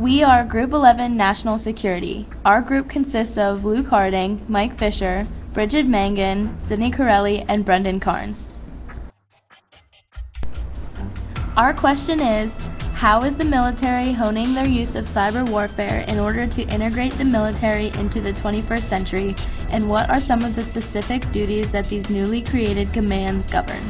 We are Group 11 National Security. Our group consists of Luke Harding, Mike Fisher, Brigid Mangan, Sydney Caiarelli, and Brendan Carnes. Our question is, how is the military honing their use of cyber warfare in order to integrate the military into the 21st century, and what are some of the specific duties that these newly created commands govern?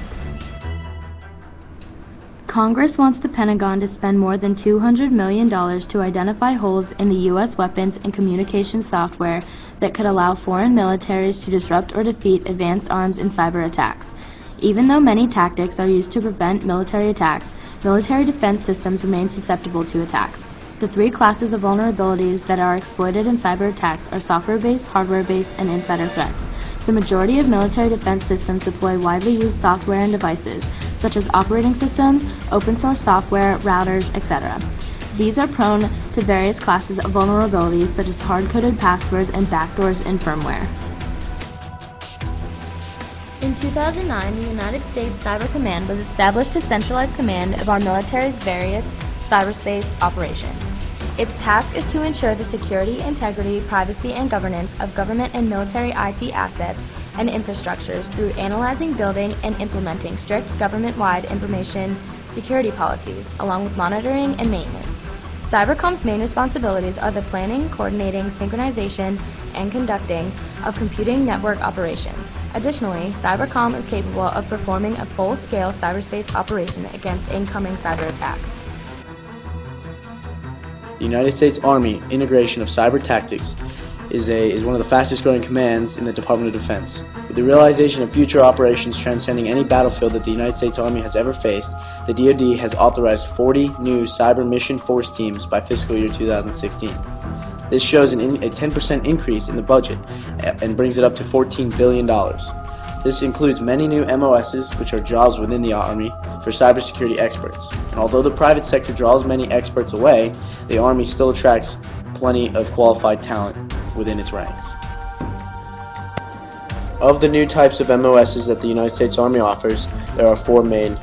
Congress wants the Pentagon to spend more than $200 million to identify holes in the U.S. weapons and communications software that could allow foreign militaries to disrupt or defeat advanced arms and cyber attacks. Even though many tactics are used to prevent military attacks, military defense systems remain susceptible to attacks. The three classes of vulnerabilities that are exploited in cyber attacks are software-based, hardware-based, and insider threats. The majority of military defense systems deploy widely used software and devices, such as operating systems, open-source software, routers, etc. These are prone to various classes of vulnerabilities, such as hard-coded passwords and backdoors in firmware. In 2009, the United States Cyber Command was established to centralize command of our military's various cyberspace operations. Its task is to ensure the security, integrity, privacy, and governance of government and military IT assets and infrastructures through analyzing, building, and implementing strict government-wide information security policies, along with monitoring and maintenance. Cybercom's main responsibilities are the planning, coordinating, synchronization, and conducting of computing network operations. Additionally, Cybercom is capable of performing a full-scale cyberspace operation against incoming cyber attacks. The United States Army integration of cyber tactics is one of the fastest growing commands in the Department of Defense. With the realization of future operations transcending any battlefield that the United States Army has ever faced, the DoD has authorized 40 new cyber mission force teams by fiscal year 2016. This shows a 10% increase in the budget and brings it up to $14 billion. This includes many new MOSs, which are jobs within the Army, for cybersecurity experts. And although the private sector draws many experts away, the Army still attracts plenty of qualified talent within its ranks. Of the new types of MOSs that the United States Army offers, there are four main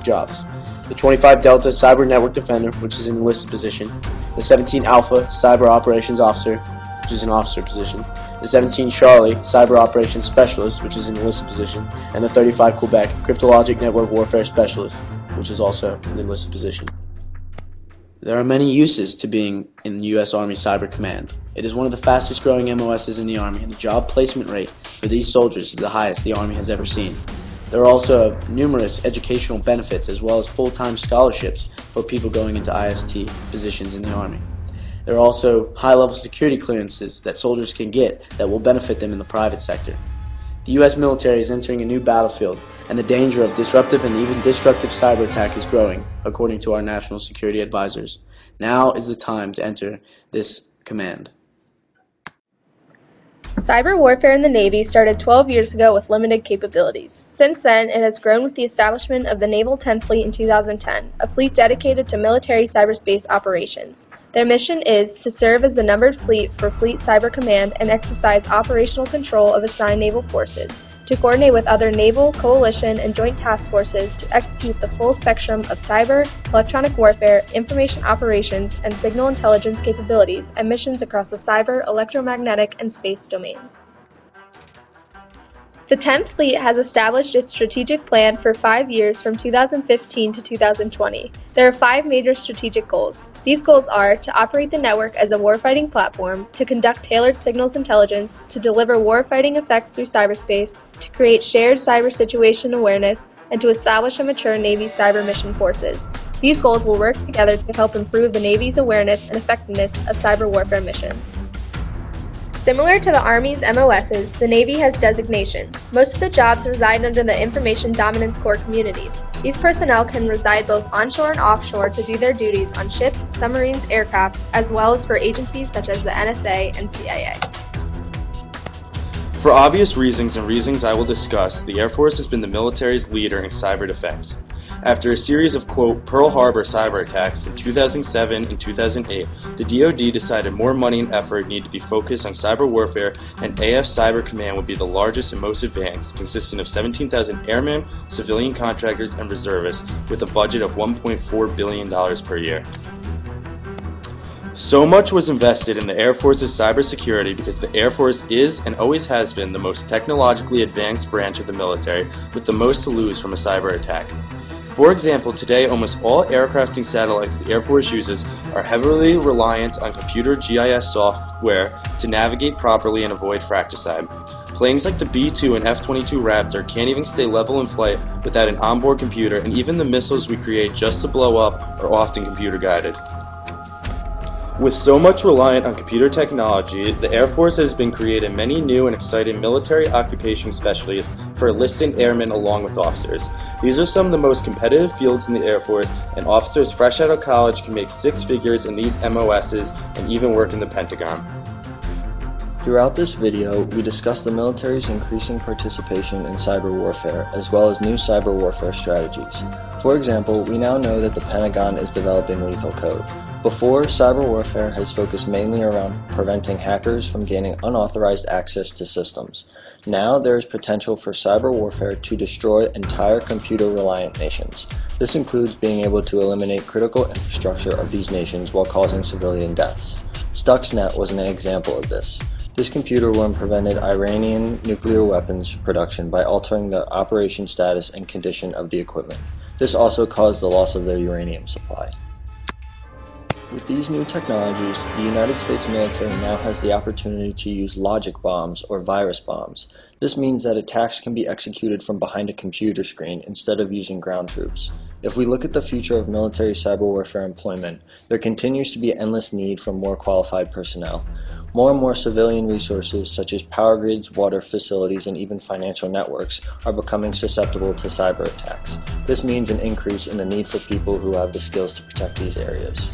jobs. The 25 Delta Cyber Network Defender, which is an enlisted position. The 17 Alpha Cyber Operations Officer, which is an officer position. The 17 Charlie Cyber Operations Specialist, which is an enlisted position. And the 35 Quebec Cryptologic Network Warfare Specialist, which is also an enlisted position. There are many uses to being in the U.S. Army Cyber Command. It is one of the fastest growing MOSs in the Army, and the job placement rate for these soldiers is the highest the Army has ever seen. There are also numerous educational benefits as well as full-time scholarships for people going into IST positions in the Army. There are also high-level security clearances that soldiers can get that will benefit them in the private sector. The U.S. military is entering a new battlefield, and the danger of disruptive and even destructive cyber attack is growing, according to our national security advisors. Now is the time to enter this command. Cyber warfare in the Navy started 12 years ago with limited capabilities. Since then, it has grown with the establishment of the Naval 10th Fleet in 2010, a fleet dedicated to military cyberspace operations. Their mission is to serve as the numbered fleet for Fleet Cyber Command and exercise operational control of assigned naval forces, to coordinate with other naval, coalition, and joint task forces to execute the full spectrum of cyber, electronic warfare, information operations, and signal intelligence capabilities and missions across the cyber, electromagnetic, and space domains. The 10th Fleet has established its strategic plan for 5 years from 2015 to 2020. There are 5 major strategic goals. These goals are to operate the network as a warfighting platform, to conduct tailored signals intelligence, to deliver warfighting effects through cyberspace, to create shared cyber situation awareness, and to establish a mature Navy cyber mission forces. These goals will work together to help improve the Navy's awareness and effectiveness of cyber warfare mission. Similar to the Army's MOSs, the Navy has designations. Most of the jobs reside under the Information Dominance Corps communities. These personnel can reside both onshore and offshore to do their duties on ships, submarines, aircraft, as well as for agencies such as the NSA and CIA. For obvious reasons and reasons I will discuss, the Air Force has been the military's leader in cyber defense. After a series of, quote, Pearl Harbor cyber attacks in 2007 and 2008, the DoD decided more money and effort needed to be focused on cyber warfare, and AF Cyber Command would be the largest and most advanced, consisting of 17,000 airmen, civilian contractors, and reservists, with a budget of $1.4 billion per year. So much was invested in the Air Force's cybersecurity because the Air Force is and always has been the most technologically advanced branch of the military with the most to lose from a cyber attack. For example, today almost all aircraft and satellites the Air Force uses are heavily reliant on computer GIS software to navigate properly and avoid fratricide. Planes like the B-2 and F-22 Raptor can't even stay level in flight without an onboard computer, and even the missiles we create just to blow up are often computer guided. With so much reliant on computer technology, the Air Force has been creating many new and exciting military occupation specialties for enlisted airmen along with officers. These are some of the most competitive fields in the Air Force, and officers fresh out of college can make six figures in these MOSs and even work in the Pentagon. Throughout this video, we discussed the military's increasing participation in cyber warfare, as well as new cyber warfare strategies. For example, we now know that the Pentagon is developing lethal code. Before, cyber warfare has focused mainly around preventing hackers from gaining unauthorized access to systems. Now there is potential for cyber warfare to destroy entire computer-reliant nations. This includes being able to eliminate critical infrastructure of these nations while causing civilian deaths. Stuxnet was an example of this. This computer worm prevented Iranian nuclear weapons production by altering the operation status and condition of the equipment. This also caused the loss of their uranium supply. With these new technologies, the United States military now has the opportunity to use logic bombs or virus bombs. This means that attacks can be executed from behind a computer screen instead of using ground troops. If we look at the future of military cyber warfare employment, there continues to be an endless need for more qualified personnel. More and more civilian resources such as power grids, water facilities, and even financial networks are becoming susceptible to cyber attacks. This means an increase in the need for people who have the skills to protect these areas.